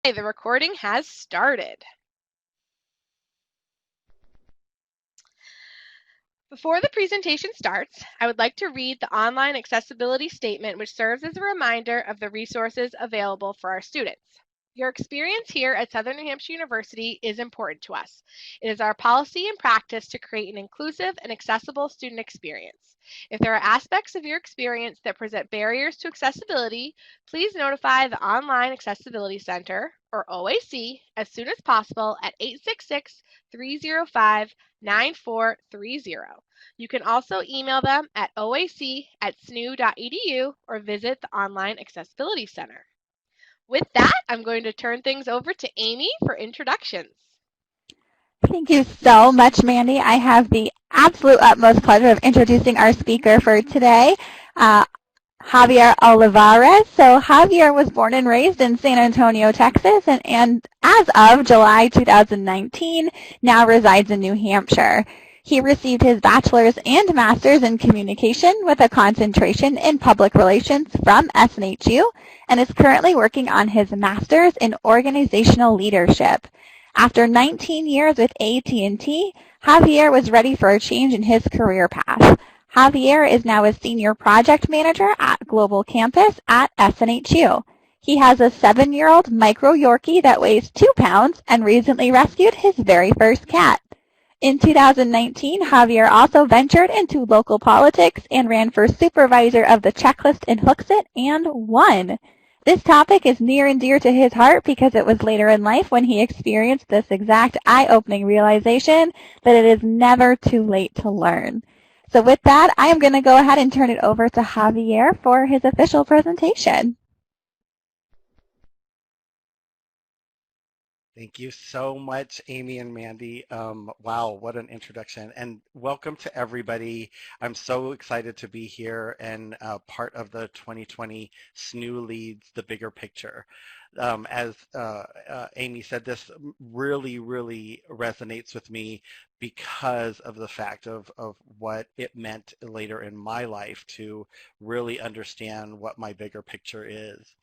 Okay, the recording has started. Before the presentation starts, I would like to read the online accessibility statement, which serves as a reminder of the resources available for our students. Your experience here at Southern New Hampshire University is important to us. It is our policy and practice to create an inclusive and accessible student experience. If there are aspects of your experience that present barriers to accessibility, please notify the Online Accessibility Center, or OAC, as soon as possible at 866-305-9430. You can also email them at oac@snu.edu or visit the Online Accessibility Center. With that, I'm going to turn things over to Amy for introductions. Thank you so much, Mandy. I have the absolute utmost pleasure of introducing our speaker for today, Javier Olivarez. So Javier was born and raised in San Antonio, Texas, and as of July 2019, now resides in New Hampshire. He received his bachelor's and master's in communication with a concentration in public relations from SNHU and is currently working on his master's in organizational leadership. After 19 years with AT&T, Javier was ready for a change in his career path. Javier is now a senior project manager at Global Campus at SNHU. He has a 7-year-old micro Yorkie that weighs 2 pounds and recently rescued his very first cat. In 2019, Javier also ventured into local politics and ran for supervisor of the checklist in Hooksett and won. This topic is near and dear to his heart because it was later in life when he experienced this exact eye-opening realization that it is never too late to learn. So with that, I am going to go ahead and turn it over to Javier for his official presentation. Thank you so much, Amy and Mandy. Wow, what an introduction. And welcome to everybody. I'm so excited to be here and part of the 2020 SNU Leads the Bigger Picture. As Amy said, this really, really resonates with me because of the fact of what it meant later in my life to really understand what my bigger picture is.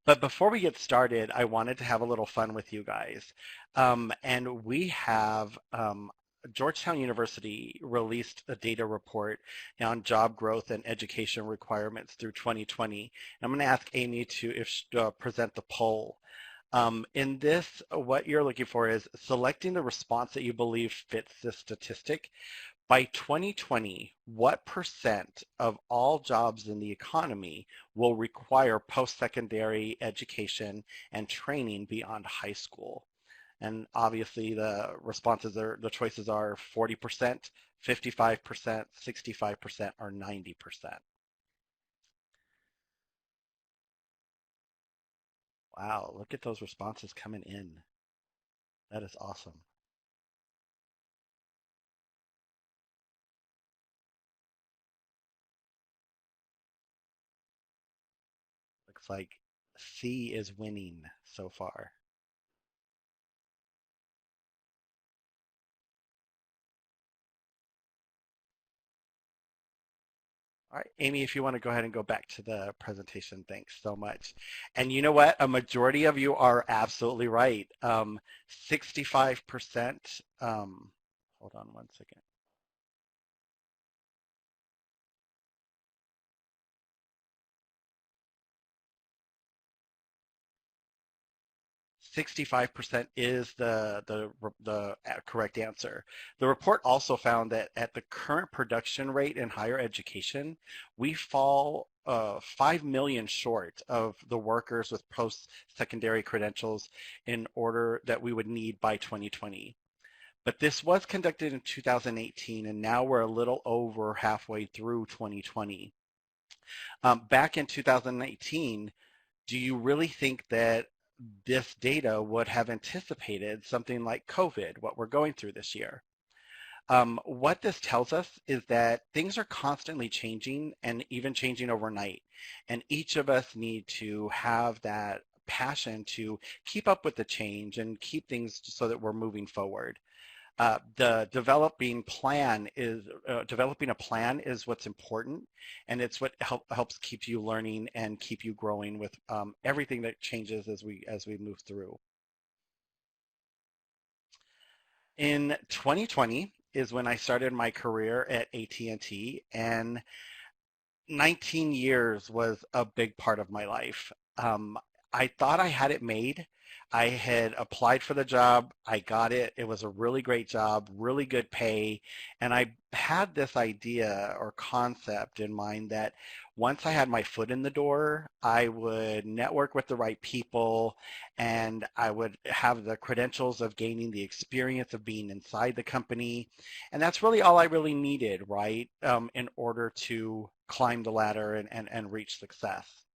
But before we get started, I wanted to have a little fun with you guys. And we have Georgetown University released a data report on job growth and education requirements through 2020. I'm going to ask Amy to present the poll. In this, what you're looking for is selecting the response that you believe fits this statistic. By 2020, what percent of all jobs in the economy will require post-secondary education and training beyond high school? And obviously the choices are 40%, 55%, 65%, or 90%. Wow, look at those responses coming in. That is awesome. Looks like C is winning so far. All right, Amy, if you want to go ahead and go back to the presentation, thanks so much. And you know what? A majority of you are absolutely right. 65%, hold on one second. 65% is the correct answer. The report also found that at the current production rate in higher education, we fall 5 million short of the workers with post-secondary credentials in order that we would need by 2020. But this was conducted in 2018, and now we're a little over halfway through 2020. Back in 2019, do you really think that this data would have anticipated something like COVID, what we're going through this year? What this tells us is that things are constantly changing and even changing overnight. And each of us need to have that passion to keep up with the change and keep things so that we're moving forward. The developing a plan is what's important, and it's what helps keep you learning and keep you growing with everything that changes as we move through. In 2020 is when I started my career at AT&T, and 19 years was a big part of my life. I thought I had it made. I had applied for the job. I got it. It was a really great job, really good pay. And I had this idea or concept in mind that once I had my foot in the door, I would network with the right people and I would have the credentials of gaining the experience of being inside the company. And that's really all I really needed, right, in order to climb the ladder and reach success.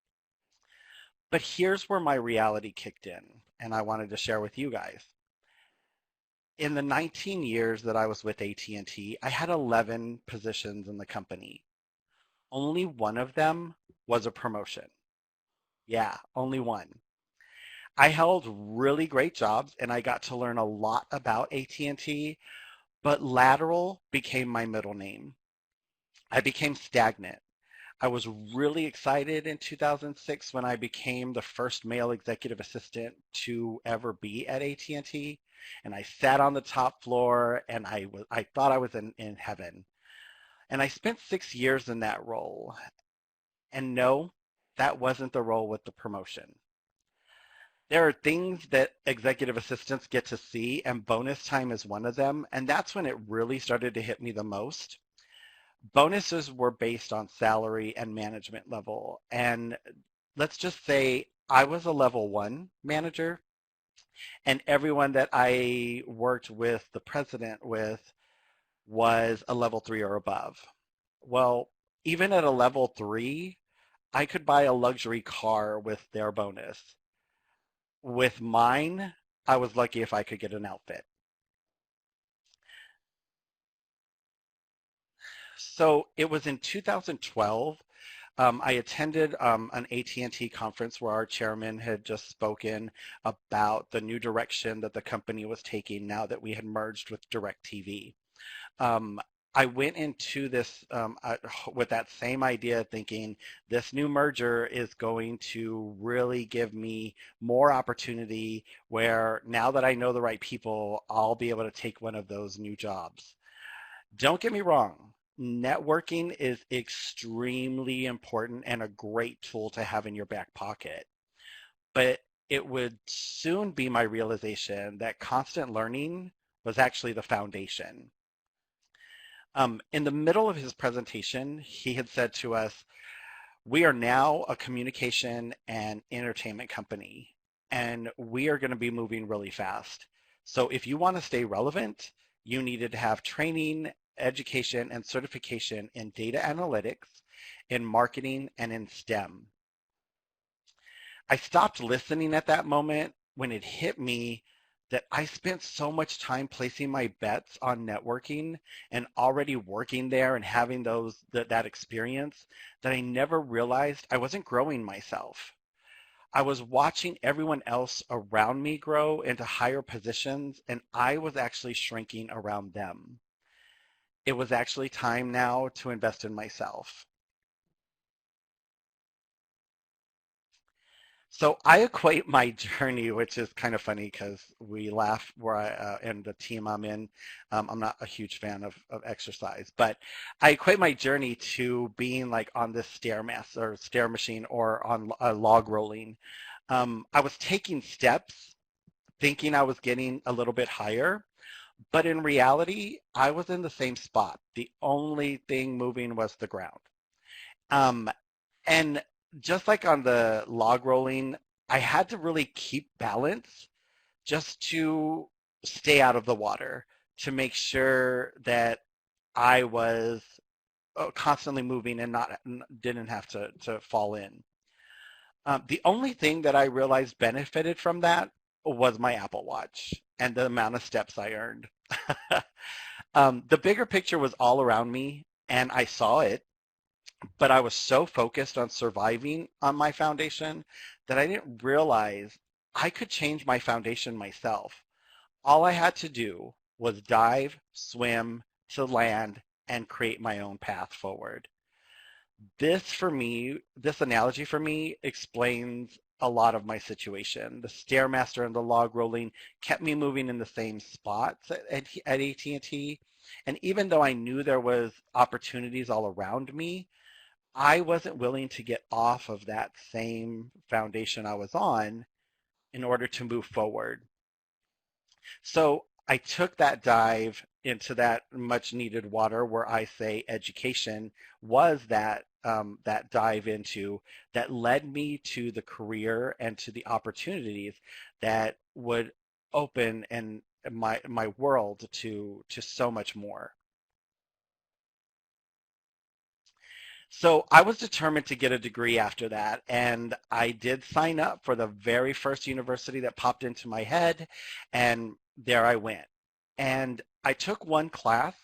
But here's where my reality kicked in, and I wanted to share with you guys. In the 19 years that I was with AT&T, I had 11 positions in the company. Only one of them was a promotion. Yeah, only one. I held really great jobs, and I got to learn a lot about AT&T, but lateral became my middle name. I became stagnant. I was really excited in 2006 when I became the first male executive assistant to ever be at AT&T, and I sat on the top floor and I thought I was in heaven. And I spent 6 years in that role. And no, that wasn't the role with the promotion. There are things that executive assistants get to see, and bonus time is one of them, and that's when it really started to hit me the most. Bonuses were based on salary and management level. And let's just say I was a level 1 manager, and everyone that I worked with the president with was a level 3 or above. Well, even at a level 3, I could buy a luxury car with their bonus. With mine, I was lucky if I could get an outfit. So it was in 2012. I attended an AT&T conference where our chairman had just spoken about the new direction that the company was taking now that we had merged with DirecTV. I went into this with that same idea, thinking this new merger is going to really give me more opportunity where now that I know the right people, I'll be able to take one of those new jobs. Don't get me wrong. Networking is extremely important and a great tool to have in your back pocket. But it would soon be my realization that constant learning was actually the foundation. In the middle of his presentation, he had said to us, we are now a communication and entertainment company, and we are going to be moving really fast. So if you want to stay relevant, you needed to have training, education, and certification in data analytics, in marketing, and in STEM. I stopped listening at that moment when it hit me that I spent so much time placing my bets on networking and already working there and having that experience that I never realized I wasn't growing myself. I was watching everyone else around me grow into higher positions, and I was actually shrinking around them. It was actually time now to invest in myself. So I equate my journey, which is kind of funny because we laugh where and the team I'm in, I'm not a huge fan of exercise, but I equate my journey to being like on this stair machine or on a log rolling. I was taking steps thinking I was getting a little bit higher, but in reality, I was in the same spot. The only thing moving was the ground. Um, and just like on the log rolling, I had to really keep balance just to stay out of the water, to make sure that I was constantly moving and didn't have to fall in. The only thing that I realized benefited from that was my Apple Watch and the amount of steps I earned. The bigger picture was all around me, and I saw it, but I was so focused on surviving on my foundation that I didn't realize I could change my foundation myself. All I had to do was dive, swim, to land, and create my own path forward. This analogy for me explains a lot of my situation. The Stairmaster and the log rolling kept me moving in the same spots at AT&T. And even though I knew there was opportunities all around me, I wasn't willing to get off of that same foundation I was on in order to move forward. So I took that dive into that much needed water where I say education was that dive into that led me to the career and to the opportunities that would open and my world to so much more. So I was determined to get a degree after that, and I did sign up for the very first university that popped into my head, and there I went. And I took one class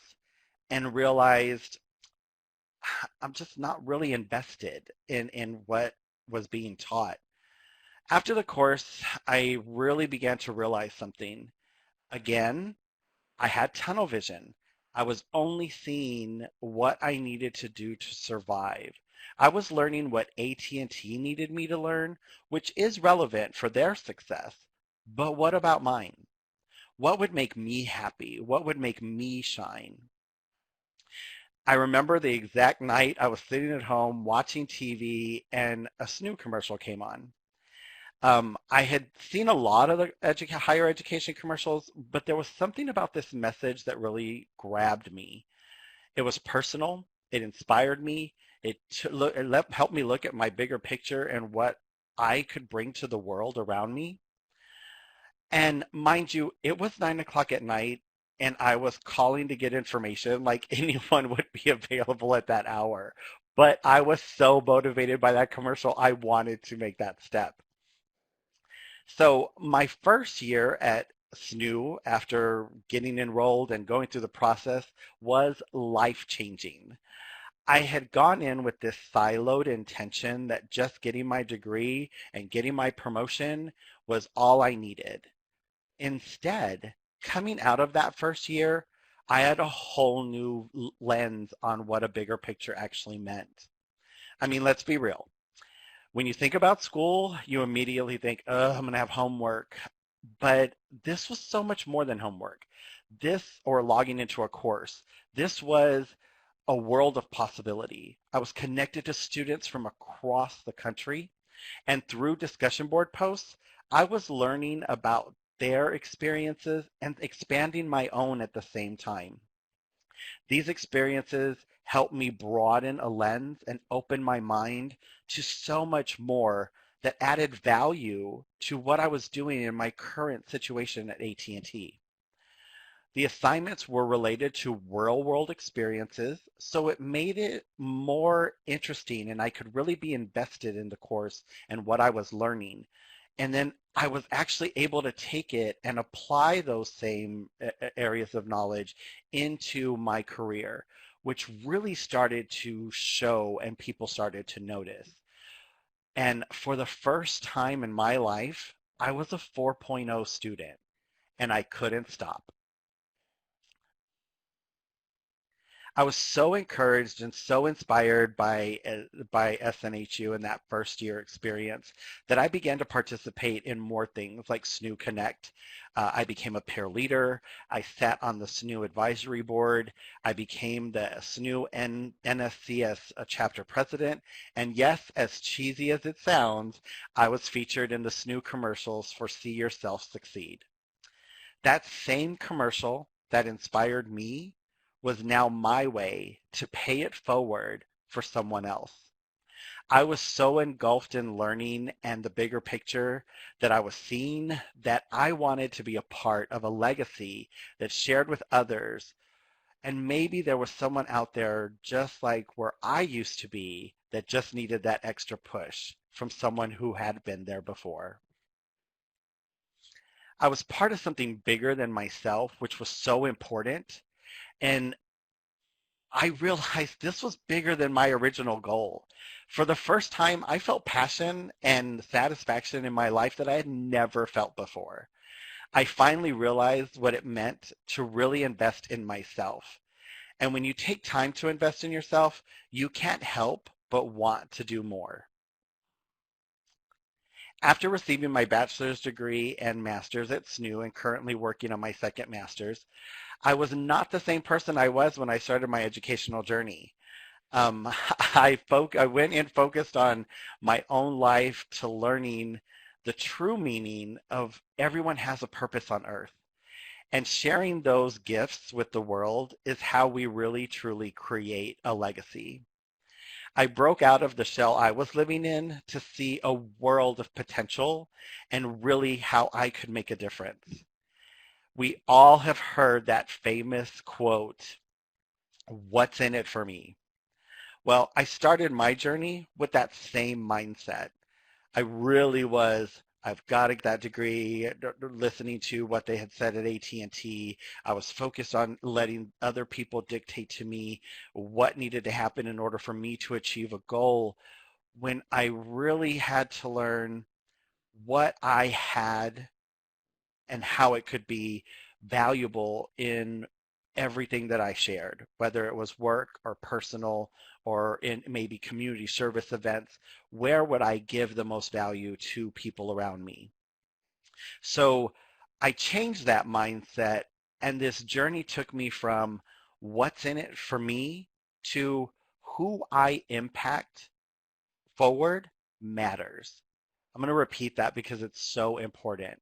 and realized I'm just not really invested in what was being taught. After the course, I really began to realize something. Again, I had tunnel vision. I was only seeing what I needed to do to survive. I was learning what AT&T needed me to learn, which is relevant for their success. But what about mine? What would make me happy? What would make me shine? I remember the exact night I was sitting at home watching TV and a snoo commercial came on. I had seen a lot of the higher education commercials, but there was something about this message that really grabbed me. It was personal. It inspired me. It helped me look at my bigger picture and what I could bring to the world around me. And mind you, it was 9 o'clock at night, and I was calling to get information like anyone would be available at that hour. But I was so motivated by that commercial, I wanted to make that step. So my first year at SNU, after getting enrolled and going through the process, was life-changing. I had gone in with this siloed intention that just getting my degree and getting my promotion was all I needed. Instead, coming out of that first year, I had a whole new lens on what a bigger picture actually meant. I mean, let's be real. When you think about school, you immediately think, oh, I'm going to have homework. But this was so much more than homework. Or logging into a course. This was a world of possibility. I was connected to students from across the country. And through discussion board posts, I was learning about their experiences and expanding my own at the same time. These experiences helped me broaden a lens and open my mind to so much more that added value to what I was doing in my current situation at AT&T. The assignments were related to real-world experiences, so it made it more interesting and I could really be invested in the course and what I was learning. And then I was actually able to take it and apply those same areas of knowledge into my career, which really started to show and people started to notice. And for the first time in my life, I was a 4.0 student and I couldn't stop. I was so encouraged and so inspired by SNHU and that first year experience that I began to participate in more things like SNU Connect. I became a peer leader. I sat on the SNU advisory board. I became the SNU NSCS chapter president. And yes, as cheesy as it sounds, I was featured in the SNU commercials for See Yourself Succeed. That same commercial that inspired me was now my way to pay it forward for someone else. I was so engulfed in learning and the bigger picture that I was seeing that I wanted to be a part of a legacy that's shared with others. And maybe there was someone out there just like where I used to be that just needed that extra push from someone who had been there before. I was part of something bigger than myself, which was so important. And I realized this was bigger than my original goal. For the first time, I felt passion and satisfaction in my life that I had never felt before. I finally realized what it meant to really invest in myself. And when you take time to invest in yourself, you can't help but want to do more. After receiving my bachelor's degree and master's at SNU and currently working on my second master's, I was not the same person I was when I started my educational journey. Um, I went in focused on my own life to learning the true meaning of everyone has a purpose on earth. And sharing those gifts with the world is how we really truly create a legacy. I broke out of the shell I was living in to see a world of potential and really how I could make a difference. We all have heard that famous quote, "What's in it for me?" Well, I started my journey with that same mindset. I really was, I've got to get that degree, listening to what they had said at AT&T. I was focused on letting other people dictate to me what needed to happen in order for me to achieve a goal, when I really had to learn what I had and how it could be valuable in everything that I shared, whether it was work or personal or in maybe community service events. Where would I give the most value to people around me? So I changed that mindset, and this journey took me from what's in it for me to who I impact forward matters. I'm going to repeat that because it's so important.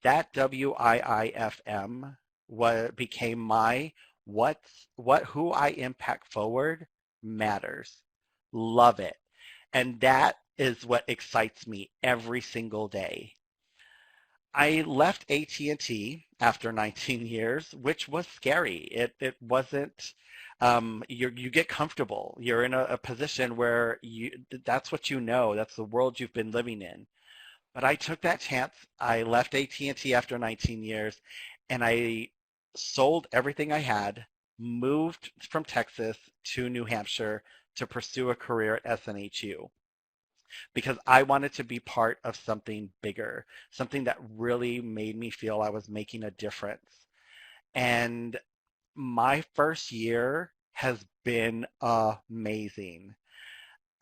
That WIIFM became my who I impact forward matters. Love it. And that is what excites me every single day. I left AT&T after 19 years, which was scary. It wasn't, you get comfortable. You're in a position where that's what you know. That's the world you've been living in. But I took that chance. I left AT&T after 19 years, and I sold everything I had, moved from Texas to New Hampshire to pursue a career at SNHU because I wanted to be part of something bigger, something that really made me feel I was making a difference. And my first year has been amazing.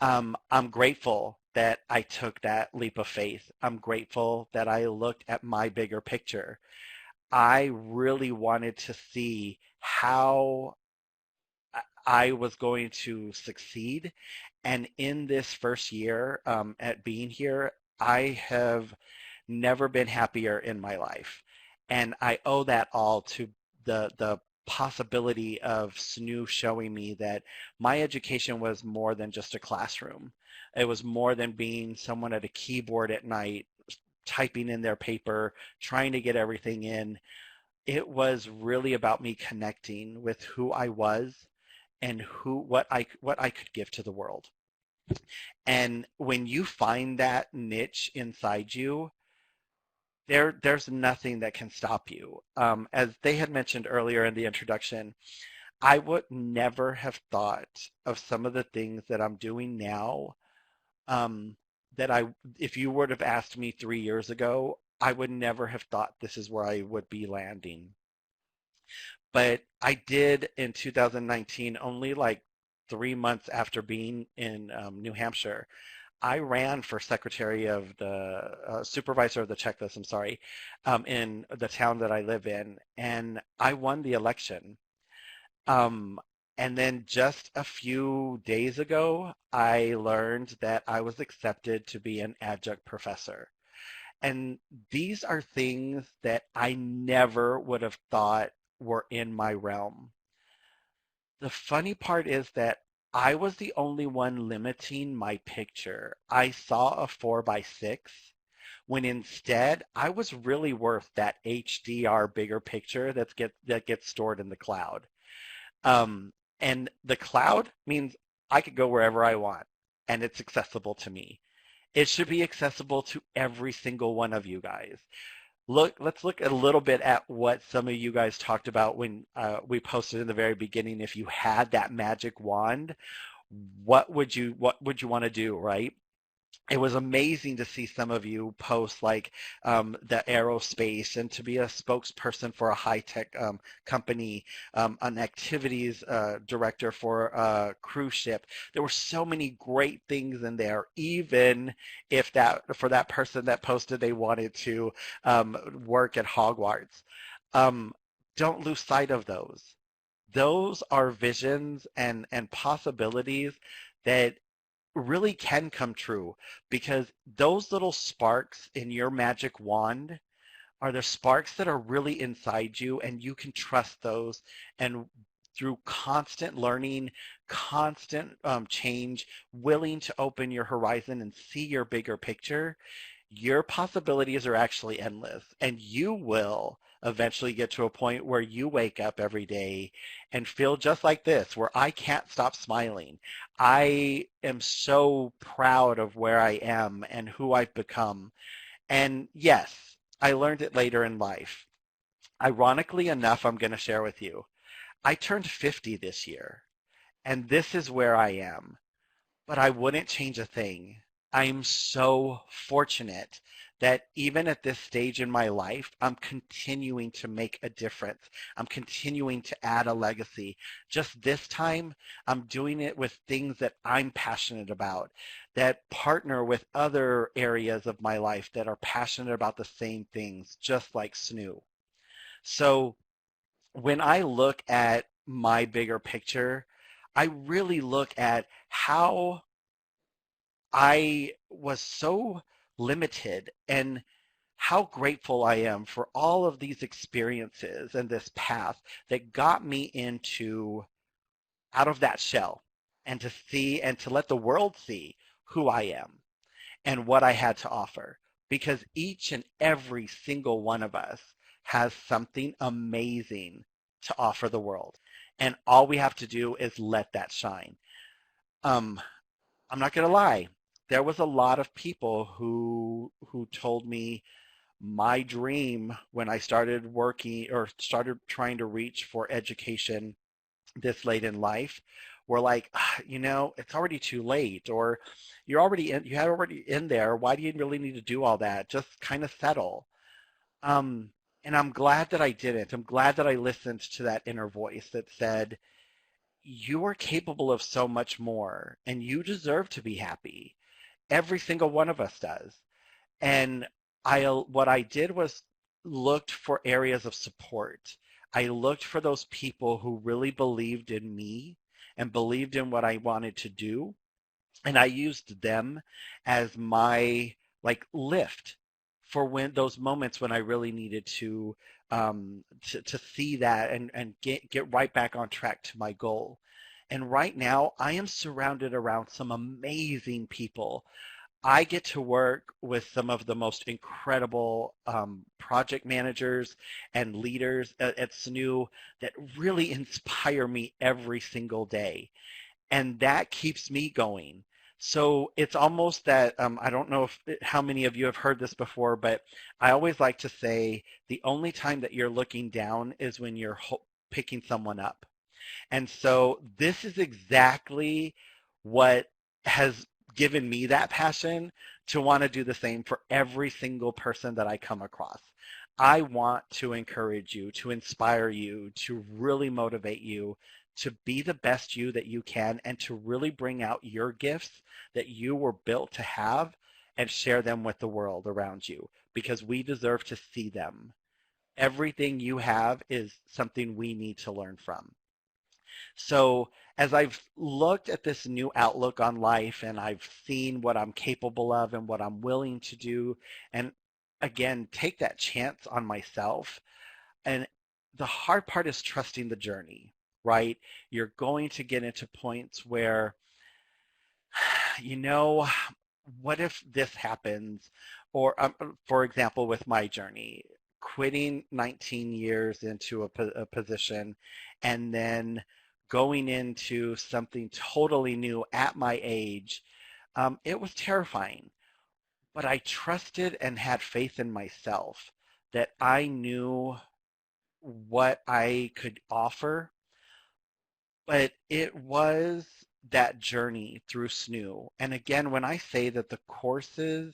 I'm grateful that I took that leap of faith. I'm grateful that I looked at my bigger picture. I really wanted to see how I was going to succeed. And in this first year at being here, I have never been happier in my life. And I owe that all to the possibility of SNU showing me that my education was more than just a classroom. It was more than being someone at a keyboard at night, typing in their paper, trying to get everything in. It was really about me connecting with who I was and what I could give to the world. And when you find that niche inside you, there's nothing that can stop you. As they had mentioned earlier in the introduction, I would never have thought of some of the things that I'm doing now, um, that if you would have asked me 3 years ago, I would never have thought this is where I would be landing. But I did in 2019, only like 3 months after being in New Hampshire. I ran for secretary of the supervisor of the checklist, I'm sorry, in the town that I live in, and I won the election. Um, and then just a few days ago, I learned that I was accepted to be an adjunct professor. And these are things that I never would have thought were in my realm. The funny part is that I was the only one limiting my picture. I saw a 4 by 6 when instead I was really worth that HDR bigger picture that gets stored in the cloud. Um, and the cloud means I could go wherever I want and it's accessible to me. It should be accessible to every single one of you guys. Let's look a little bit at what some of you guys talked about when we posted in the very beginning. If you had that magic wand, what would you want to do, right? it was amazing to see some of you post like the aerospace and to be a spokesperson for a high-tech company, an activities director for a cruise ship. There were so many great things in there, even if that for that person that posted they wanted to work at Hogwarts. Um, don't lose sight of those. Those are visions and possibilities that really can come true because those little sparks in your magic wand are the sparks that are really inside you, and you can trust those. And through constant learning, constant change, willing to open your horizon and see your bigger picture, your possibilities are actually endless, and you will eventually get to a point where you wake up every day and feel just like this, where I can't stop smiling. I am so proud of where I am and who I've become. And yes, I learned it later in life. Ironically enough, I'm going to share with you. I turned 50 this year, and this is where I am, but I wouldn't change a thing. I'm so fortunate that even at this stage in my life, I'm continuing to make a difference. I'm continuing to add a legacy. Just this time, I'm doing it with things that I'm passionate about, that partner with other areas of my life that are passionate about the same things, just like Snoo. So when I look at my bigger picture, I really look at how I was so limited and how grateful I am for all of these experiences and this path that got me into out of that shell and to see and to let the world see who I am and what I had to offer. Because each and every single one of us has something amazing to offer the world. And all we have to do is let that shine. Um, I'm not going to lie. There was a lot of people who told me my dream when I started working or started trying to reach for education this late in life were like, "Ah, it's already too late, or you had already in there. Why do you really need to do all that? Just kind of settle." Um, and I'm glad that I didn't. I'm glad that I listened to that inner voice that said, you are capable of so much more and you deserve to be happy. Every single one of us does. And what I did was looked for areas of support. I looked for those people who really believed in me and believed in what I wanted to do. And I used them as my like lift for when those moments when I really needed to see that and get right back on track to my goal. And right now, I am surrounded around some amazing people. I get to work with some of the most incredible project managers and leaders at SNU that really inspire me every single day. And that keeps me going. So it's almost that I don't know how many of you have heard this before, but I always like to say the only time that you're looking down is when you're picking someone up. And so this is exactly what has given me that passion to want to do the same for every single person that I come across. I want to encourage you, to inspire you, to really motivate you to be the best you that you can and to really bring out your gifts that you were built to have and share them with the world around you because we deserve to see them. Everything you have is something we need to learn from. So as I've looked at this new outlook on life and I've seen what I'm capable of and what I'm willing to do, and again, take that chance on myself. And the hard part is trusting the journey, right? You're going to get into points where, you know, what if this happens? Or, for example, with my journey, quitting 19 years into a position and then going into something totally new at my age, it was terrifying. But I trusted and had faith in myself that I knew what I could offer, but it was that journey through SNU. And again, when I say that the courses,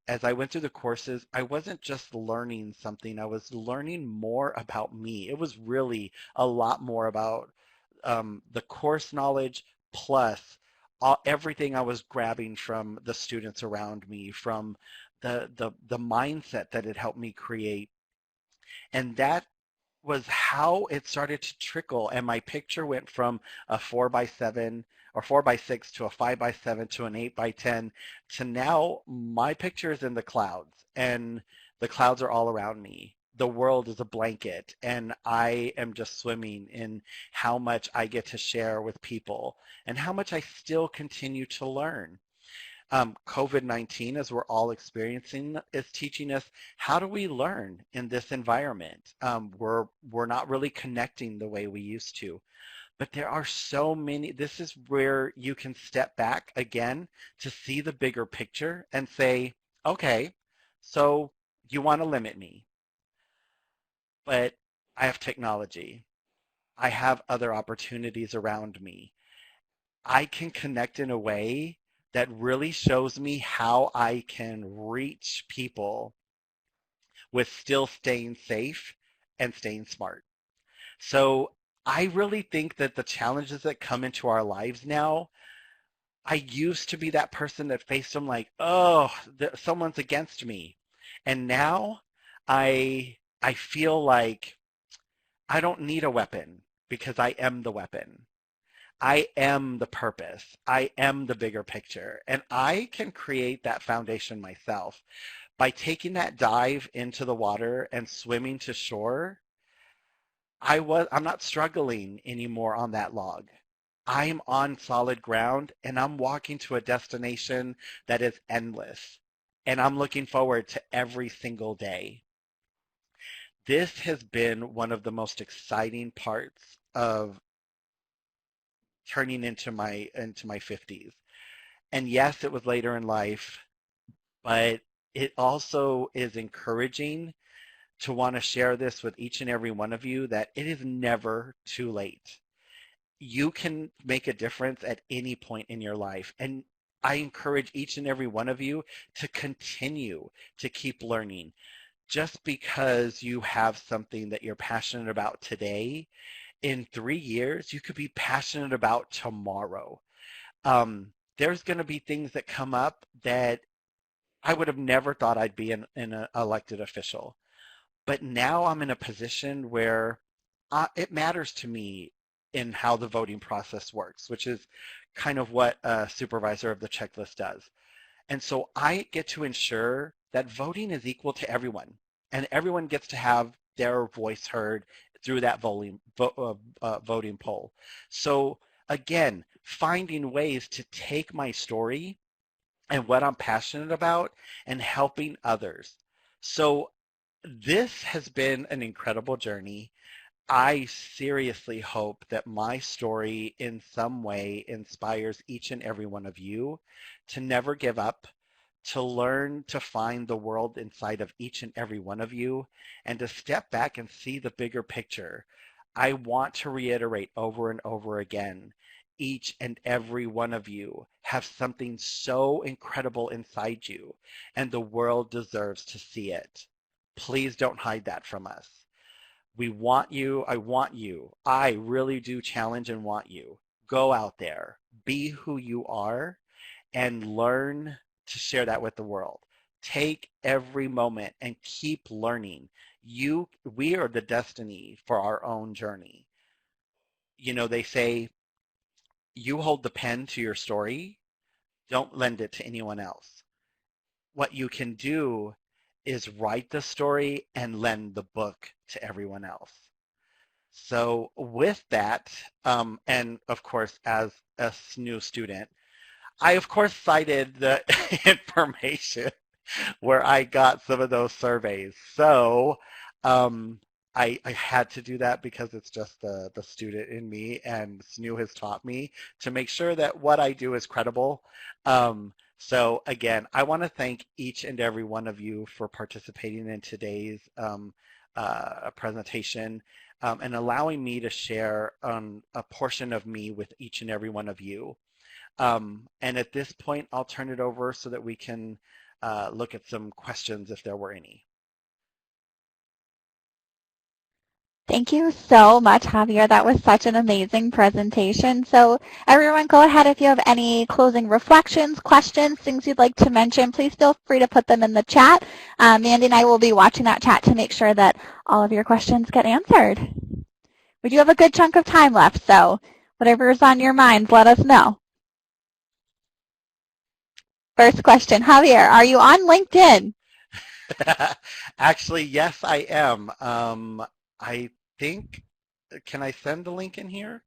as I went through the courses, I wasn't just learning something, I was learning more about me. It was really a lot more about the course knowledge plus everything I was grabbing from the students around me, from the mindset that it helped me create. And that was how it started to trickle. And my picture went from a 4x7 or 4x6 to a 5x7 to an 8x10 to now my picture is in the clouds and the clouds are all around me. The world is a blanket and I am just swimming in how much I get to share with people and how much I still continue to learn. COVID-19, as we're all experiencing, is teaching us how do we learn in this environment. We're not really connecting the way we used to. But there are so many, this is where you can step back again to see the bigger picture and say, okay, so you want to limit me, but I have technology. I have other opportunities around me. I can connect in a way that really shows me how I can reach people with still staying safe and staying smart. So I really think that the challenges that come into our lives now, I used to be that person that faced them like, oh, someone's against me. And now I feel like I don't need a weapon because I am the weapon. I am the purpose. I am the bigger picture. And I can create that foundation myself. By taking that dive into the water and swimming to shore, I'm not struggling anymore on that log. I'm on solid ground and I'm walking to a destination that is endless. And I'm looking forward to every single day. This has been one of the most exciting parts of turning into my 50s. And yes, it was later in life, but it also is encouraging to want to share this with each and every one of you that it is never too late. You can make a difference at any point in your life. And I encourage each and every one of you to continue to keep learning. Just because you have something that you're passionate about today, in 3 years, you could be passionate about tomorrow. There's going to be things that come up that I would have never thought I'd be an elected official. But now I'm in a position where it matters to me in how the voting process works, which is kind of what a supervisor of the checklist does. And so I get to ensure that voting is equal to everyone, and everyone gets to have their voice heard through that voting poll. So again, finding ways to take my story and what I'm passionate about and helping others. So this has been an incredible journey. I seriously hope that my story in some way inspires each and every one of you to never give up, to learn to find the world inside of each and every one of you, and to step back and see the bigger picture. I want to reiterate over and over again, each and every one of you have something so incredible inside you, and the world deserves to see it. Please don't hide that from us. We want you. I want you. I really do challenge and want you. Go out there, be who you are, and learn to share that with the world. Take every moment and keep learning. We are the destiny for our own journey. You know, they say, you hold the pen to your story. Don't lend it to anyone else. What you can do is write the story and lend the book to everyone else. So with that, and of course, as a new student, I of course cited the information where I got some of those surveys. So I had to do that because it's just the student in me, and SNU has taught me to make sure that what I do is credible. So again, I want to thank each and every one of you for participating in today's presentation, and allowing me to share a portion of me with each and every one of you. And at this point, I'll turn it over so that we can look at some questions if there were any. Thank you so much, Javier. That was such an amazing presentation. So everyone, go ahead if you have any closing reflections, questions, things you'd like to mention. Please feel free to put them in the chat. Mandy and I will be watching that chat to make sure that all of your questions get answered. We do have a good chunk of time left, so whatever is on your minds, let us know. First question, Javier, are you on LinkedIn? Actually, yes, I am. I think, can I send the link in here?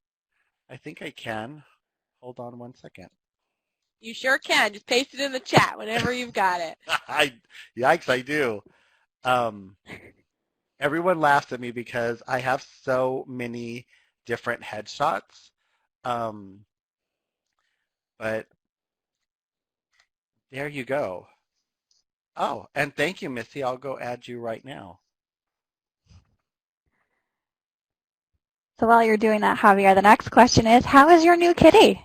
I think I can. Hold on one second. You sure can. Just paste it in the chat whenever you've got it. Yikes, I do. Everyone laughs at me because I have so many different headshots. But there you go. Oh, and thank you, Missy. I'll go add you right now. So while you're doing that, Javier, the next question is, how is your new kitty?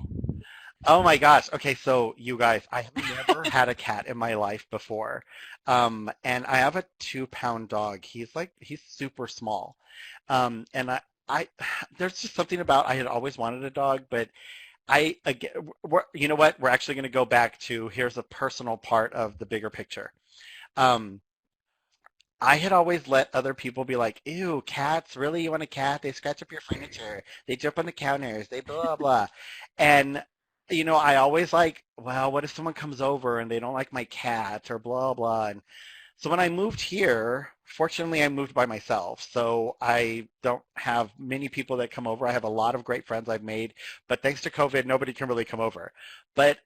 Oh my gosh. Okay, so you guys, I have never had a cat in my life before. And I have a 2-pound dog. He's super small. And I there's just something about I had always wanted a dog, but again, you know what? We're actually going to go back to here's a personal part of the bigger picture. Um, I had always let other people be like, ew, cats, really? You want a cat? They scratch up your furniture. They jump on the counters. They blah, blah, blah. And, I always like, well, what if someone comes over and they don't like my cat or blah, blah. And so when I moved here, fortunately, I moved by myself. So I don't have many people that come over. I have a lot of great friends I've made, but thanks to COVID, nobody can really come over. But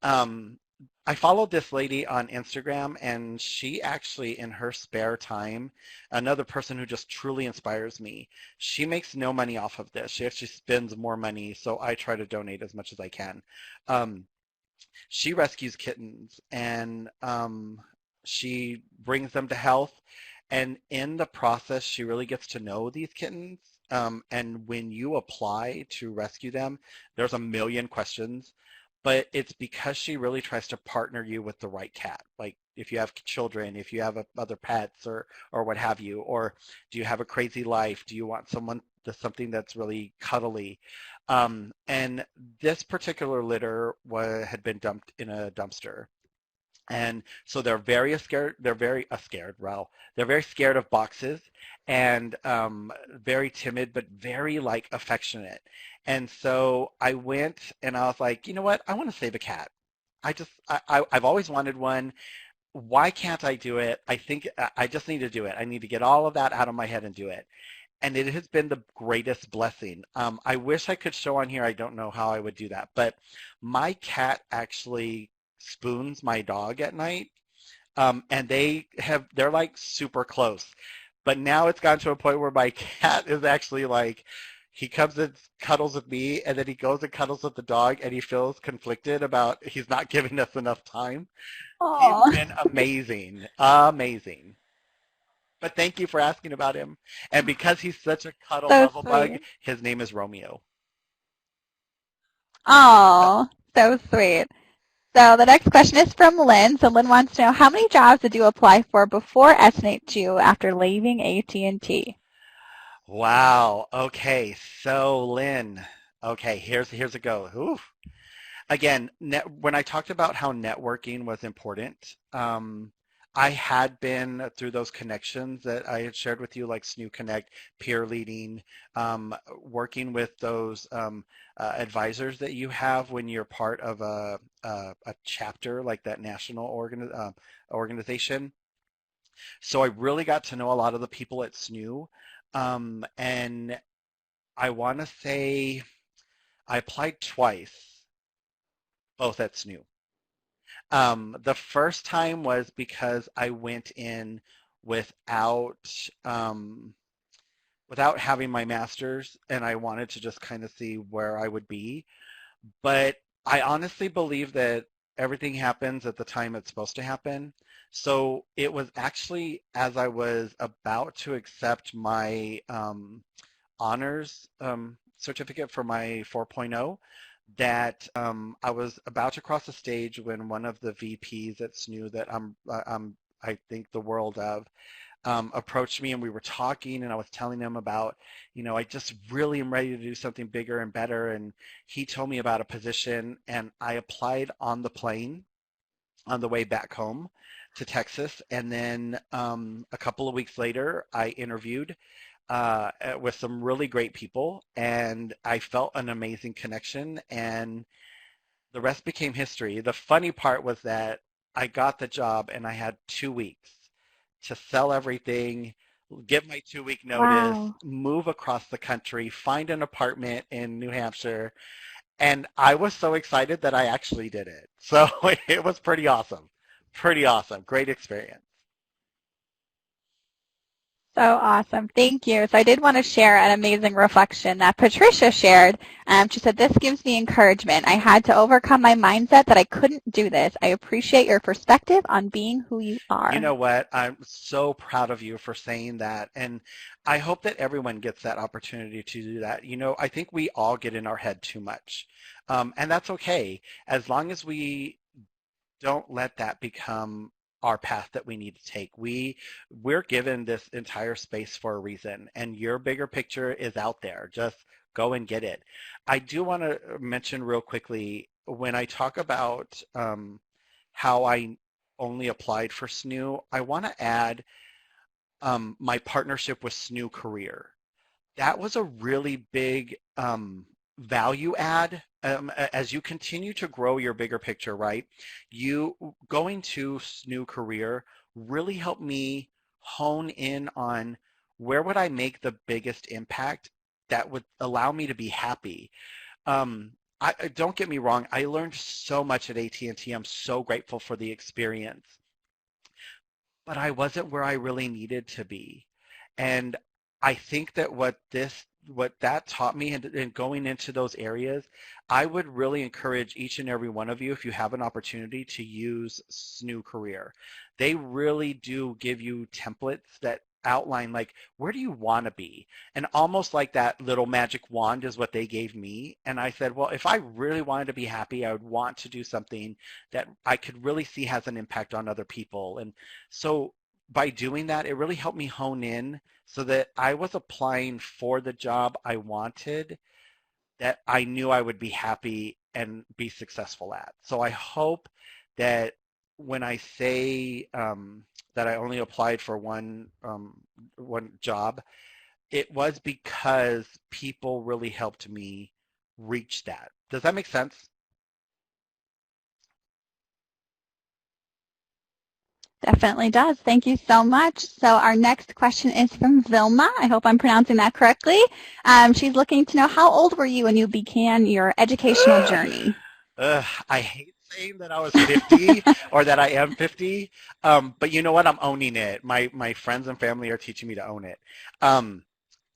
I followed this lady on Instagram, and she actually, in her spare time, another person who just truly inspires me, she makes no money off of this. She actually spends more money, so I try to donate as much as I can. Um, she rescues kittens, and she brings them to health. And in the process, she really gets to know these kittens. And when you apply to rescue them, there's a million questions, but it's because she really tries to partner you with the right cat. Like if you have children, if you have other pets or what have you, or do you have a crazy life? Do you want something that's really cuddly? And this particular litter had been dumped in a dumpster. And so they're very scared. They're very scared. Well, they're very scared of boxes, and very timid, but very like affectionate. And so I went and I was like, you know what? I want to save a cat. I've always wanted one. Why can't I do it? I think I just need to do it. I need to get all of that out of my head and do it. And it has been the greatest blessing. I wish I could show on here. I don't know how I would do that, but my cat actually spoons my dog at night, and they're like super close. But now it's gotten to a point where my cat is actually like, he comes and cuddles with me, and then he goes and cuddles with the dog, and he feels conflicted about he's not giving us enough time. He's Oh, been amazing, amazing. But thank you for asking about him. And because he's such a cuddle so lovable bug, sweet. his name is Romeo. Oh, so sweet. So the next question is from Lynn. So Lynn wants to know, how many jobs did you apply for before SNHU after leaving AT&T? Wow. Okay. So Lynn. Okay. Here's a go. Oof. Again, when I talked about how networking was important, I had been through those connections that I had shared with you, like SNU Connect, peer leading, working with those advisors that you have when you're part of a chapter like that national organization. So I really got to know a lot of the people at SNU, and I want to say I applied twice, both at SNU. The first time was because I went in without um, without having my master's, and I wanted to just kind of see where I would be. But I honestly believe that everything happens at the time it's supposed to happen. So it was actually as I was about to accept my honors certificate for my 4.0 that I was about to cross the stage when one of the VPs at SNU that I think the world of approached me, and we were talking, and I was telling him about, I just really am ready to do something bigger and better. And he told me about a position, and I applied on the plane on the way back home to Texas. And then a couple of weeks later, I interviewed with some really great people, and I felt an amazing connection, and the rest became history. The funny part was that I got the job, and I had 2 weeks to sell everything, give my 2 week notice, Wow. move across the country, find an apartment in New Hampshire, and I was so excited that I actually did it. So it was pretty awesome. Pretty awesome. Great experience. So awesome. Thank you. So I did want to share an amazing reflection that Patricia shared. She said, this gives me encouragement. I had to overcome my mindset that I couldn't do this. I appreciate your perspective on being who you You are. know what? I'm so proud of you for saying that. And I hope that everyone gets that opportunity to do that. I think we all get in our head too much. And that's okay, as long as we don't let that become our path that we need to take. We're given this entire space for a reason, and your bigger picture is out there. Just go and get it. I do want to mention real quickly when I talk about how I only applied for SNU, I want to add my partnership with SNU Career. That was a really big value add as you continue to grow your bigger picture, right? You going to SNU Career really helped me hone in on where would I make the biggest impact that would allow me to be happy. Don't get me wrong, I learned so much at AT&T. I'm so grateful for the experience, but I wasn't where I really needed to be. And I think that what that taught me and going into those areas, I would really encourage each and every one of you, if you have an opportunity, to use SNU Career. They really do give you templates that outline like where do you want to be, and almost like that little magic wand is what they gave me. And I said, well, if I really wanted to be happy, I would want to do something that I could really see has an impact on other people. And so by doing that, it really helped me hone in so that I was applying for the job I wanted, that I knew I would be happy and be successful at. So I hope that when I say that I only applied for one job, it was because people really helped me reach that. Does that make sense? Definitely does. Thank you so much. So our next question is from Vilma. I hope I'm pronouncing that correctly. She's looking to know, how old were you when you began your educational journey? I hate saying that I was 50 or that I am 50, but you know what? I'm owning it. My friends and family are teaching me to own it. Um,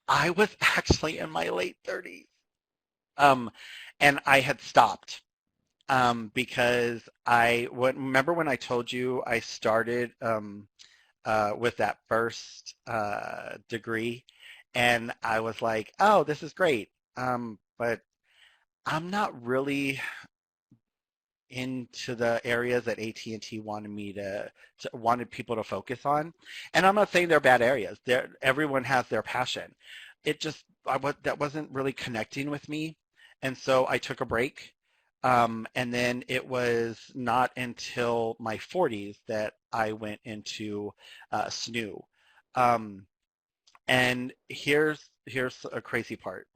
I was actually in my late 30s, um, and I had stopped because remember when I told you I started with that first degree, and I was like, oh, this is great, but I'm not really into the areas that AT&T wanted me wanted people to focus on. And I'm not saying they're bad areas. Everyone has their passion. It just that wasn't really connecting with me, and so I took a break. And then it was not until my 40s that I went into SNU. Um, and here's a crazy part.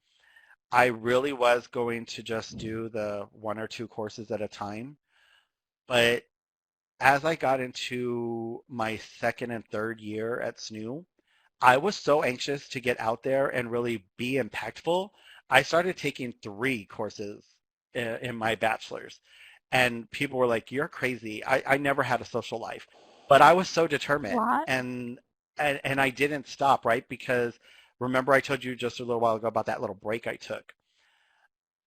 I really was going to just do the one or two courses at a time, but as I got into my second and third year at SNU, I was so anxious to get out there and really be impactful. I started taking 3 courses in my bachelor's, and people were like, "You're crazy." I never had a social life, but I was so determined, What? and I didn't stop, right? Because remember I told you just a little while ago about that little break I took.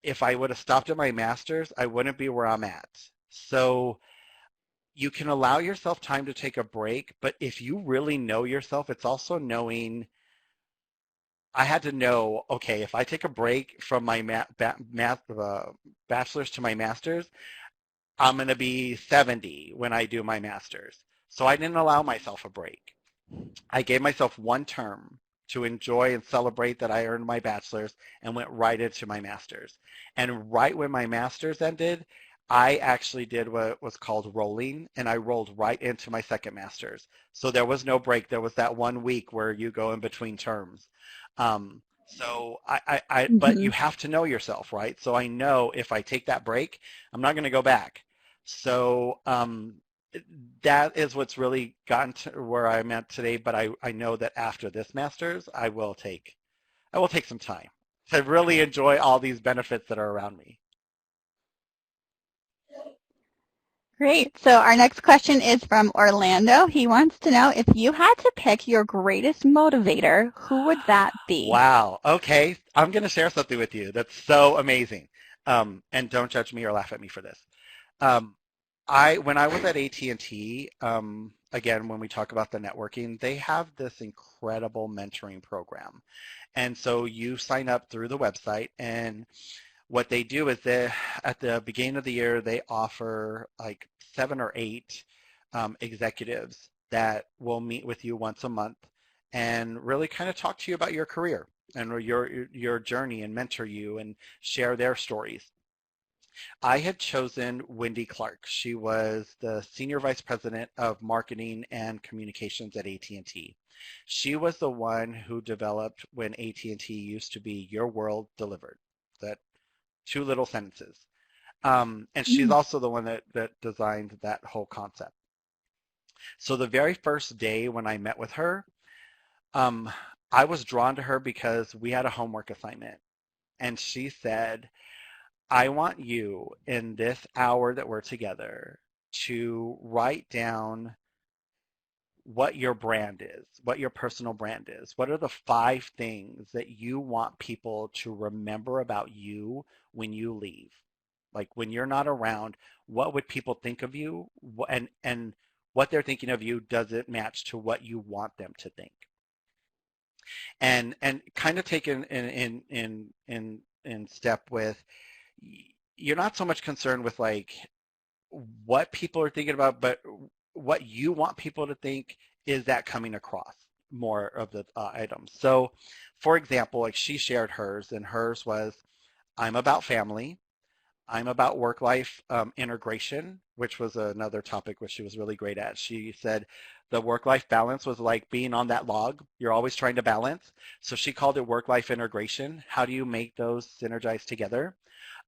If I would have stopped at my master's, I wouldn't be where I'm at. So you can allow yourself time to take a break, but if you really know yourself, it's also knowing I had to know, okay, if I take a break from my bachelor's to my master's, I'm going to be 70 when I do my master's. So I didn't allow myself a break. I gave myself one term to enjoy and celebrate that I earned my bachelor's and went right into my master's. And right when my master's ended, I actually did what was called rolling, and I rolled right into my second master's. So there was no break. There was that 1 week where you go in between terms. But Mm-hmm. you have to know yourself, right? So I know if I take that break, I'm not going to go back. So that is what's really gotten to where I'm at today. But I know that after this master's, I will take some time to really enjoy all these benefits that are around me. Great. So our next question is from Orlando. He wants to know if you had to pick your greatest motivator, who would that be? Wow. Okay. I'm going to share something with you that's so amazing. And don't judge me or laugh at me for this. Um, when I was at AT&T, again, when we talk about the networking, they have this incredible mentoring program. And so you sign up through the website, and what they do is at the beginning of the year, they offer like 7 or 8 executives that will meet with you once a month and really kind of talk to you about your career and your journey and mentor you and share their stories. I had chosen Wendy Clark. She was the Senior Vice President of Marketing and Communications at AT&T. She was the one who developed when AT&T used to be Your World Delivered, that 2 little sentences. And she's Mm. also the one that designed that whole concept. So the very first day when I met with her, um, I was drawn to her because we had a homework assignment. And she said, I want you in this hour that we're together to write down what your brand is, what your personal brand is. What are the 5 things that you want people to remember about you when you leave? Like when you're not around, what would people think of you? And what they're thinking of you, does it match to what you want them to think? And kind of taken in step with, you're not so much concerned with like what people are thinking about, but what you want people to think, is that coming across more of the items. So for example, like she shared hers, and hers was, I'm about family. I'm about work-life integration, which was another topic which she was really great at. She said the work-life balance was like being on that log. You're always trying to balance. So she called it work-life integration. How do you make those synergize together?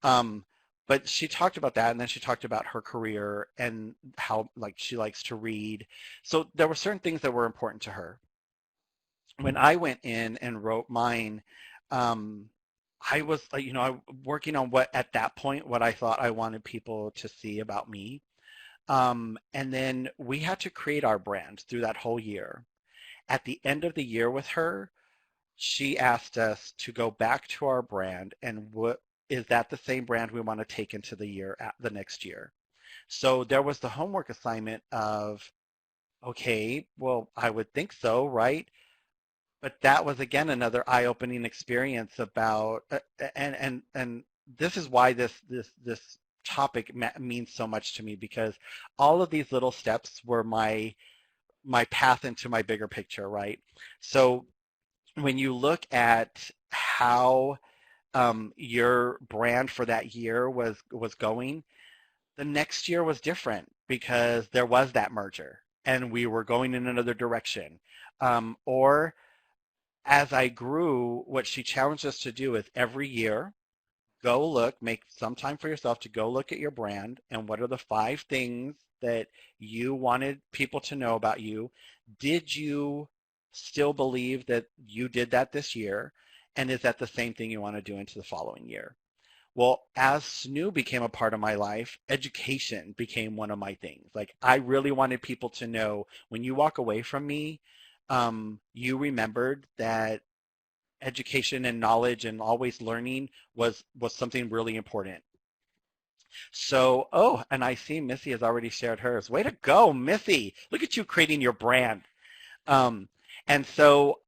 Um, but she talked about that, and then she talked about her career and how like she likes to read. So there were certain things that were important to her. When I went in and wrote mine, um, I was working on what at that point what I thought I wanted people to see about me. And then we had to create our brand through that whole year. At the end of the year with her, she asked us to go back to our brand and what is that the same brand we want to take into the next year. So there was the homework assignment of, okay, well, I would think so, right? But that was again another eye-opening experience about and this is why this topic means so much to me, because all of these little steps were my path into my bigger picture, right? So when you look at how your brand for that year was going, the next year was different because there was that merger and we were going in another direction. Or as I grew, what she challenged us to do is every year, go look, make some time for yourself to go look at your brand and what are the 5 things that you wanted people to know about you. Did you still believe that you did that this year? And is that the same thing you want to do into the following year? Well, as SNU became a part of my life, education became one of my things. Like I really wanted people to know when you walk away from me, you remembered that education and knowledge and always learning was something really important. So, oh, and I see Missy has already shared hers. Way to go, Missy. Look at you creating your brand. Um, and so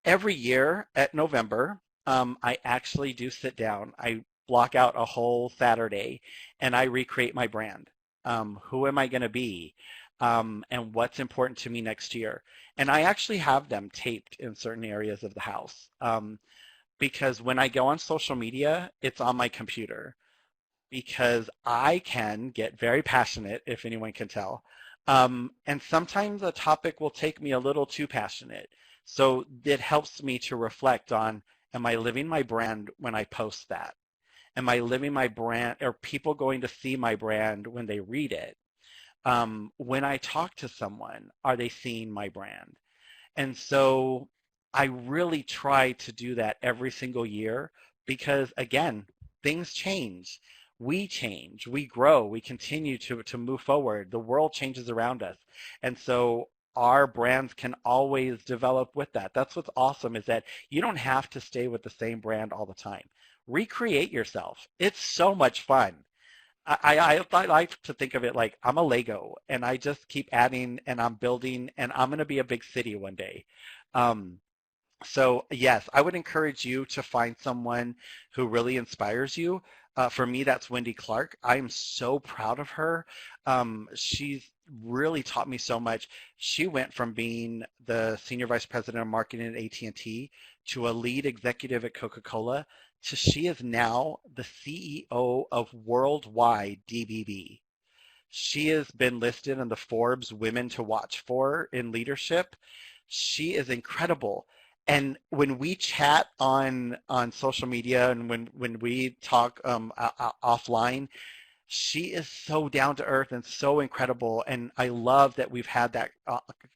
every year at November, I actually do sit down. I block out a whole Saturday and I recreate my brand. Who am I going to be? And what's important to me next year? And I actually have them taped in certain areas of the house because when I go on social media, it's on my computer because I can get very passionate, if anyone can tell. And sometimes a topic will take me a little too passionate. So it helps me to reflect on, am I living my brand when I post that? Am I living my brand? Are people going to see my brand when they read it? When I talk to someone, are they seeing my brand? And so I really try to do that every single year because, again, things change, we grow, we continue to move forward. The world changes around us. And so our brands can always develop with that. That's what's awesome is that you don't have to stay with the same brand all the time. Recreate yourself. It's so much fun. I like to think of it like I'm a Lego and I just keep adding and I'm building and I'm going to be a big city one day. Um, so yes, I would encourage you to find someone who really inspires you. For me, that's Wendy Clark. I am so proud of her. She's really taught me so much. She went from being the senior vice president of marketing at AT&T to a lead executive at Coca-Cola to she is now the CEO of Worldwide DBB. She has been listed in the Forbes Women to Watch For in leadership. She is incredible. And when we chat on social media and when we talk offline, she is so down to earth and so incredible. And I love that we've had that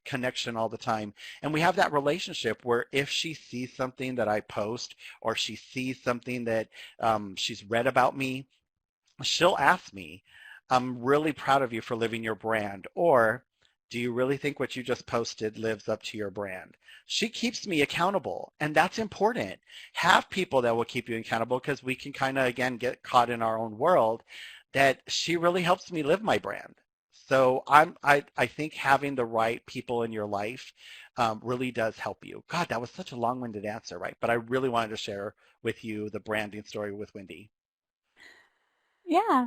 connection all the time. And we have that relationship where if she sees something that I post or she sees something that she's read about me, she'll ask me, I'm really proud of you for living your brand. Or do you really think what you just posted lives up to your brand? She keeps me accountable, and that's important. Have people that will keep you accountable because we can kind of, again, get caught in our own world that she really helps me live my brand. So I think having the right people in your life really does help you. God, that was such a long-winded answer, right? But I really wanted to share with you the branding story with Wendy. Yeah.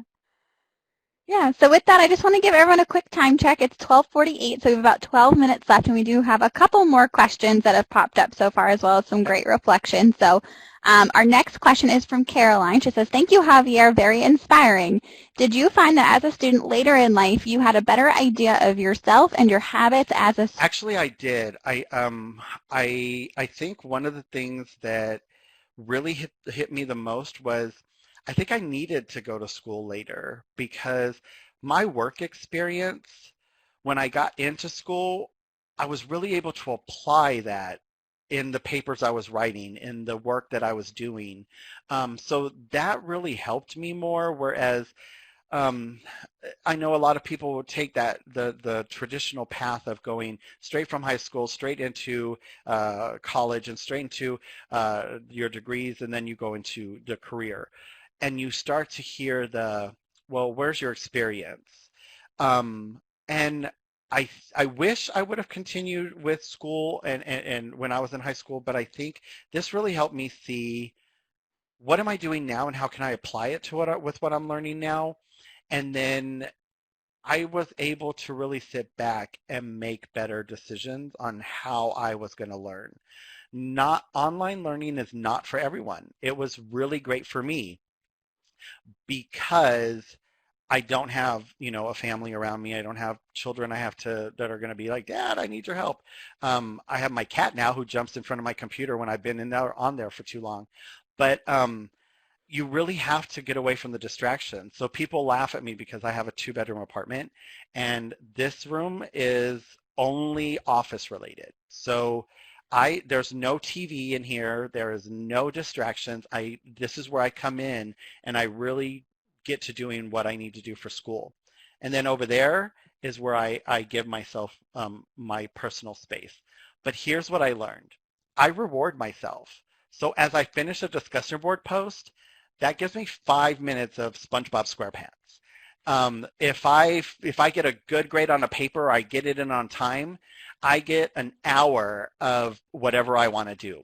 Yeah, so with that, I just want to give everyone a quick time check. It's 12:48, so we have about 12 minutes left, and we do have a couple more questions that have popped up so far, as well as some great reflections. So our next question is from Caroline. She says, thank you, Javier, very inspiring. Did you find that as a student later in life, you had a better idea of yourself and your habits as a... Actually, I did. I think one of the things that really hit me the most was I think I needed to go to school later because my work experience when I got into school, I was really able to apply that in the papers I was writing, in the work that I was doing. So that really helped me more, whereas um, I know a lot of people would take that the traditional path of going straight from high school, straight into college, and straight into your degrees, and then you go into the career, and you start to hear the, well, where's your experience? And I wish I would have continued with school and when I was in high school, but I think this really helped me see what am I doing now and how can I apply it to with what I'm learning now. And then I was able to really sit back and make better decisions on how I was going to learn. Not online learning is not for everyone. It was really great for me because I don't have, a family around me. I don't have children I have to that are going to be like, Dad, I need your help. I have my cat now who jumps in front of my computer when I've been in there on there for too long. But you really have to get away from the distraction. So people laugh at me because I have a 2-bedroom apartment and this room is only office related. So there's no TV in here. There is no distractions. This is where I come in and I really get to doing what I need to do for school. And then over there is where I give myself my personal space. But here's what I learned. I reward myself. So as I finish a discussion board post, that gives me 5 minutes of SpongeBob SquarePants. If I get a good grade on a paper, I get it in on time, I get an hour of whatever I want to do.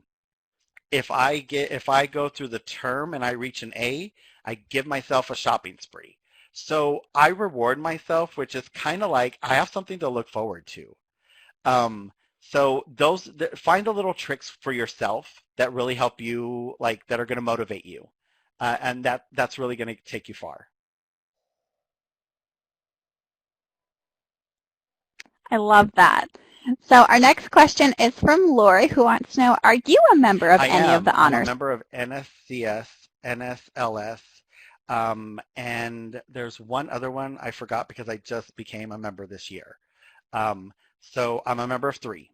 If I go through the term and I reach an A, I give myself a shopping spree. So I reward myself, which is kind of like I have something to look forward to. Um, so find a little tricks for yourself that really help you, like that are going to motivate you, and that's really going to take you far. I love that. So our next question is from Lori, who wants to know, are you a member of I any of am. the I'm a honors? member of NSCS, NSLS, and there's one other one I forgot because I just became a member this year. So I'm a member of 3.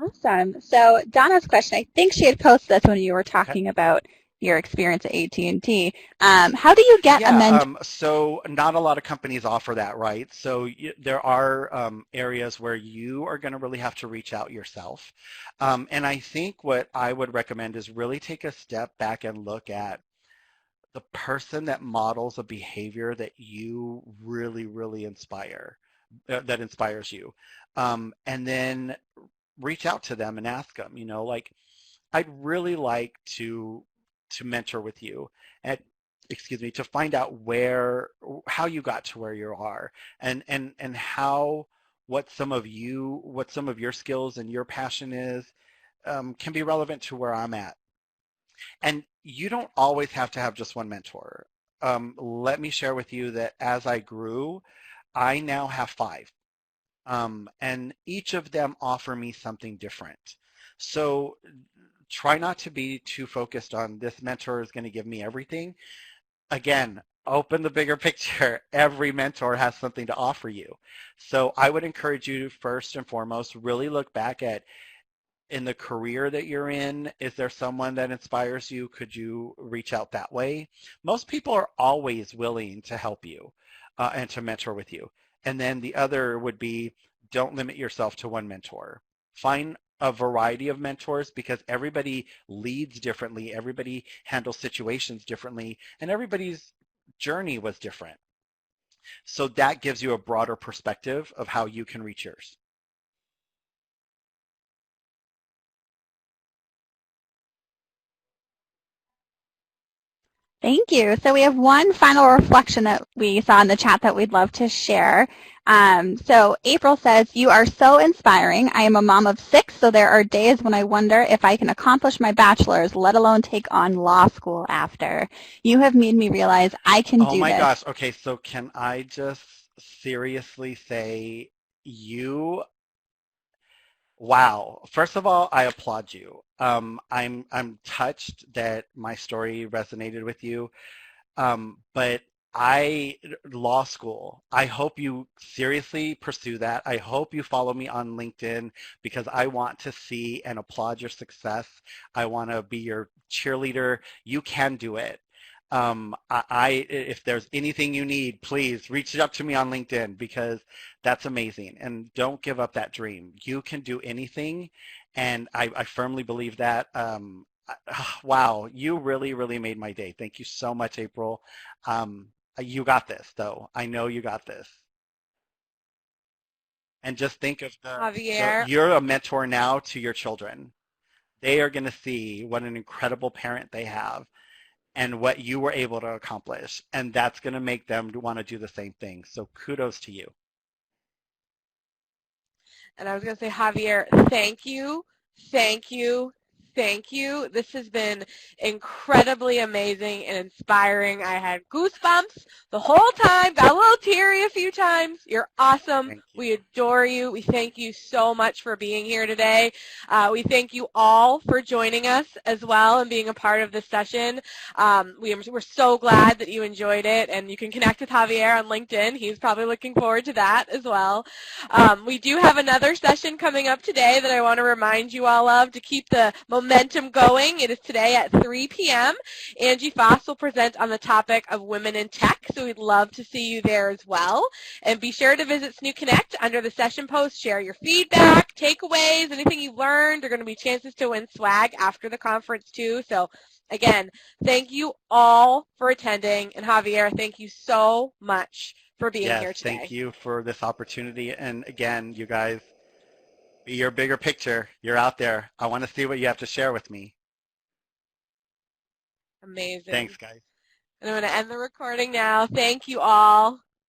Awesome. So Donna's question, I think she had posted this when you were Okay. talking about your experience at AT&T. How do you get a Yeah, mentor? so not a lot of companies offer that, right? So there are areas where you are going to really have to reach out yourself. And I think what I would recommend is really take a step back and look at the person that models a behavior that you really, really that inspires you. And then reach out to them and ask them, like, I'd really like to mentor with you and excuse me, to find out how you got to where you are and how what some of your skills and your passion is can be relevant to where I'm at. And you don't always have to have just one mentor. Let me share with you that as I grew, I now have 5. And each of them offer me something different. So try not to be too focused on this mentor is going to give me everything. Again, open the bigger picture. Every mentor has something to offer you. So I would encourage you to first and foremost really look back at in the career that you're in, is there someone that inspires you? Could you reach out that way? Most people are always willing to help you and to mentor with you. And then the other would be don't limit yourself to one mentor. Find a variety of mentors because everybody leads differently, everybody handles situations differently, and everybody's journey was different. So that gives you a broader perspective of how you can reach yours. Thank you. So we have one final reflection that we saw in the chat that we'd love to share. So April says, you are so inspiring. I am a mom of 6, so there are days when I wonder if I can accomplish my bachelor's, let alone take on law school after. You have made me realize I can Oh do my this. gosh. Okay, so can I just seriously say wow. First of all, I applaud you. I'm touched that my story resonated with you. But law school, I hope you seriously pursue that. I hope you follow me on LinkedIn because I want to see and applaud your success. I want to be your cheerleader. You can do it. If there's anything you need, please reach out to me on LinkedIn because that's amazing. And don't give up that dream. You can do anything. And I firmly believe that. Wow, you really, really made my day. Thank you so much, April. You got this, though. I know you got this. And just think of Javier. you're a mentor now to your children. They are going to see what an incredible parent they have and what you were able to accomplish. And that's going to make them want to do the same thing. So kudos to you. And I was going to say, Javier, thank you, thank you, thank you. This has been incredibly amazing and inspiring. I had goosebumps the whole time, got a little teary a few times. You're awesome. Thank you. We adore you. We thank you so much for being here today. We thank you all for joining us as well and being a part of this session. We're so glad that you enjoyed it, and you can connect with Javier on LinkedIn. He's probably looking forward to that as well. We do have another session coming up today that I want to remind you all of to keep the momentum momentum going. It is today at 3 p.m. Angie Foss will present on the topic of women in tech, so we'd love to see you there as well. And be sure to visit SNU Connect under the session post. Share your feedback, takeaways, anything you've learned. There are going to be chances to win swag after the conference too. So again, thank you all for attending. And Javier, thank you so much for being here today. Thank you for this opportunity. And again, you guys, be your bigger picture. You're out there. I want to see what you have to share with me. Amazing. Thanks, guys. And I'm going to end the recording now. Thank you all.